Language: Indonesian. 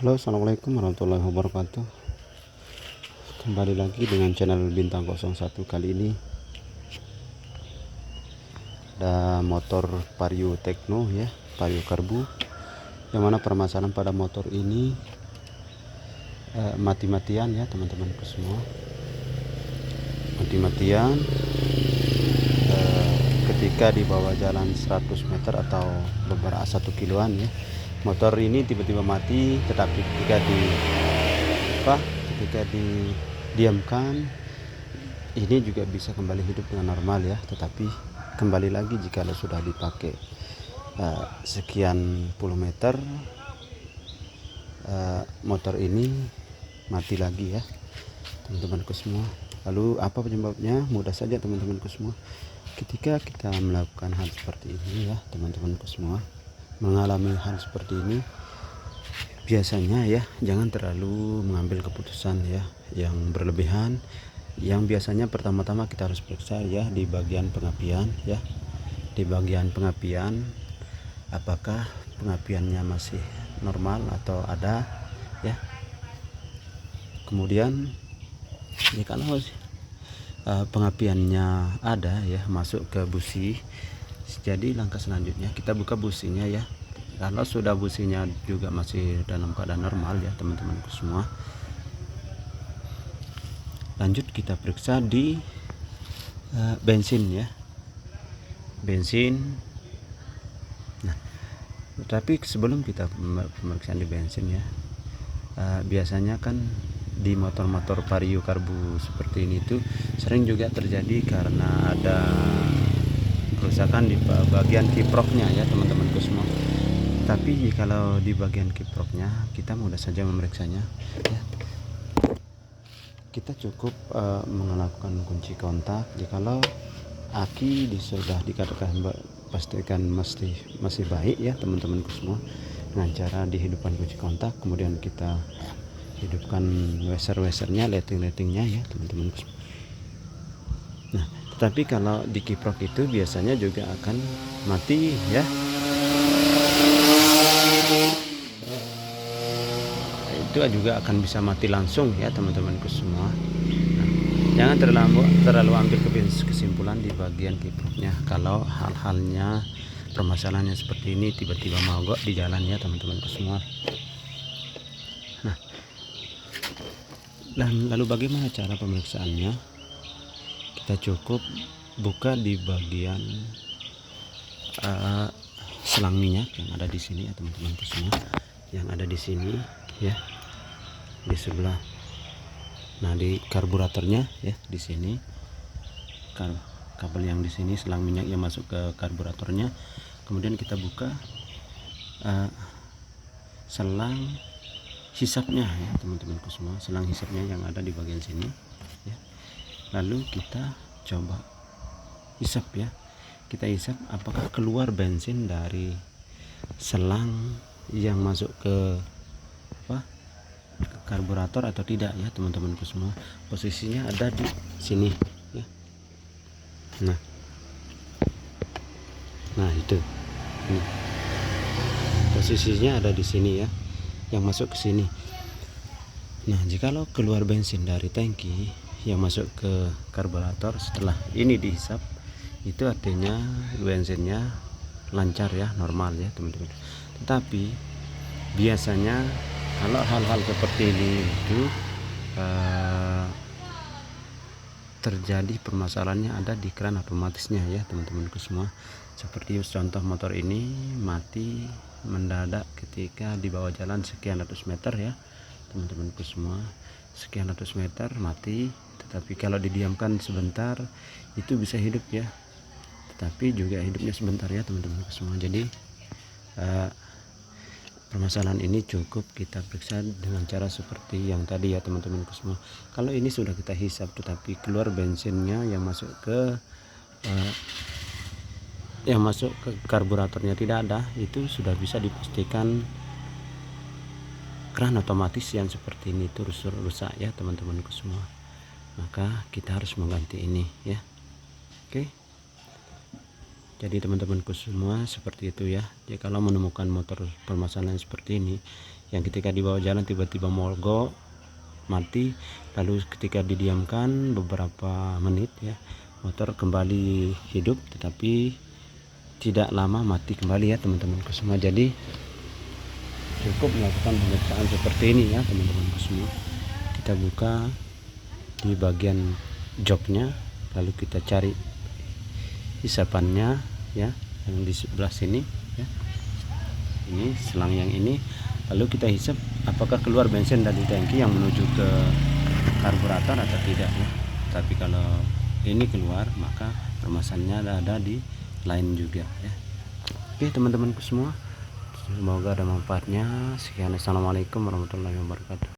Halo, assalamualaikum warahmatullahi wabarakatuh. Kembali lagi dengan channel Bintang 01. Kali ini ada motor Vario Tekno ya, Vario Karbu, yang mana permasalahan pada motor ini mati-matian ya teman-temanku semua. Mati-matian ketika di bawah jalan 100 meter atau beberapa 1 kiloan ya. Motor ini tiba-tiba mati, tetapi ketika didiamkan ini juga bisa kembali hidup dengan normal ya, tetapi kembali lagi jika sudah dipakai sekian puluh meter, motor ini mati lagi ya teman-temanku semua. Lalu apa penyebabnya? Mudah saja teman-temanku semua. Ketika kita melakukan hal seperti ini ya teman-temanku semua, mengalami hal seperti ini, biasanya ya jangan terlalu mengambil keputusan ya yang berlebihan. Yang biasanya pertama-tama kita harus periksa ya di bagian pengapian ya, di bagian pengapian apakah pengapiannya masih normal atau ada ya. Kemudian ya kalau pengapiannya ada ya, masuk ke busi, jadi langkah selanjutnya kita buka businya ya. Kalau sudah businya juga masih dalam keadaan normal ya teman-temanku semua, lanjut kita periksa di bensin ya, bensin. Nah, tapi sebelum kita pemeriksaan di bensin ya, biasanya kan di motor-motor Vario Karbu seperti ini tuh sering juga terjadi karena ada kerusakan di bagian kiproknya ya teman-temanku semua. Tapi kalau di bagian kiproknya kita mudah saja memeriksanya ya. Kita cukup melakukan kunci kontak. Jikalau aki sudah dikatakan pastikan masih baik ya teman-temanku semua, dengan cara dihidupkan kunci kontak, kemudian kita hidupkan weser-wesernya, leting-letingnya ya teman-temanku. Nah, tetapi kalau di kiprok itu biasanya juga akan mati ya. Itu juga akan bisa mati langsung ya teman-temanku semua. Nah, jangan terlalu ambil kesimpulan di bagian kiproknya kalau hal-halnya permasalahannya seperti ini tiba-tiba mogok di jalan ya teman-temanku semua. Nah, lalu bagaimana cara pemeriksaannya? Kita cukup buka di bagian selang minyak yang ada di sini ya teman-temanku semua, yang ada di sini ya, di sebelah. Nah, di karburatornya ya di sini, kabel yang di sini, selang minyak yang masuk ke karburatornya. Kemudian kita buka selang hisapnya ya teman-temanku semua, selang hisapnya yang ada di bagian sini ya. Lalu kita coba hisap ya, kita hisap apakah keluar bensin dari selang yang masuk ke karburator atau tidak ya teman-temanku semua. Posisinya ada di sini ya. Nah itu ini. Posisinya ada di sini ya, yang masuk ke sini. Nah, jikalau keluar bensin dari tangki yang masuk ke karburator setelah ini dihisap, itu artinya bensinnya lancar ya, normal ya teman-teman. Tetapi biasanya kalau hal-hal seperti ini itu terjadi permasalahannya ada di keran otomatisnya ya teman-temanku semua. Seperti contoh motor ini mati mendadak ketika di bawah jalan sekian ratus meter ya teman-temanku semua, sekian ratus meter mati. Tetapi kalau didiamkan sebentar itu bisa hidup ya, tetapi juga hidupnya sebentar ya teman-temanku semua. Jadi permasalahan ini cukup kita periksa dengan cara seperti yang tadi ya teman-temanku semua. Kalau ini sudah kita hisap tetapi keluar bensinnya yang masuk ke karburatornya tidak ada, itu sudah bisa dipastikan keran otomatis yang seperti ini itu rusak ya teman-temanku semua. Maka kita harus mengganti ini ya. Oke. Jadi teman-temanku semua seperti itu ya. Jadi kalau menemukan motor permasalahan seperti ini, yang ketika di bawah jalan tiba-tiba mogok mati, lalu ketika didiamkan beberapa menit ya motor kembali hidup, tetapi tidak lama mati kembali ya teman-temanku semua. Jadi cukup melakukan pemeriksaan seperti ini ya teman-temanku semua. Kita buka di bagian joknya, lalu kita cari hisapannya ya, yang di sebelah sini ya, ini selang yang ini, lalu kita hisap apakah keluar bensin dari tangki yang menuju ke karburator atau tidak ya. Tapi kalau ini keluar maka permasalahannya ada di lain juga ya. Oke teman-temanku semua, semoga ada manfaatnya. Sekian, assalamualaikum warahmatullahi wabarakatuh.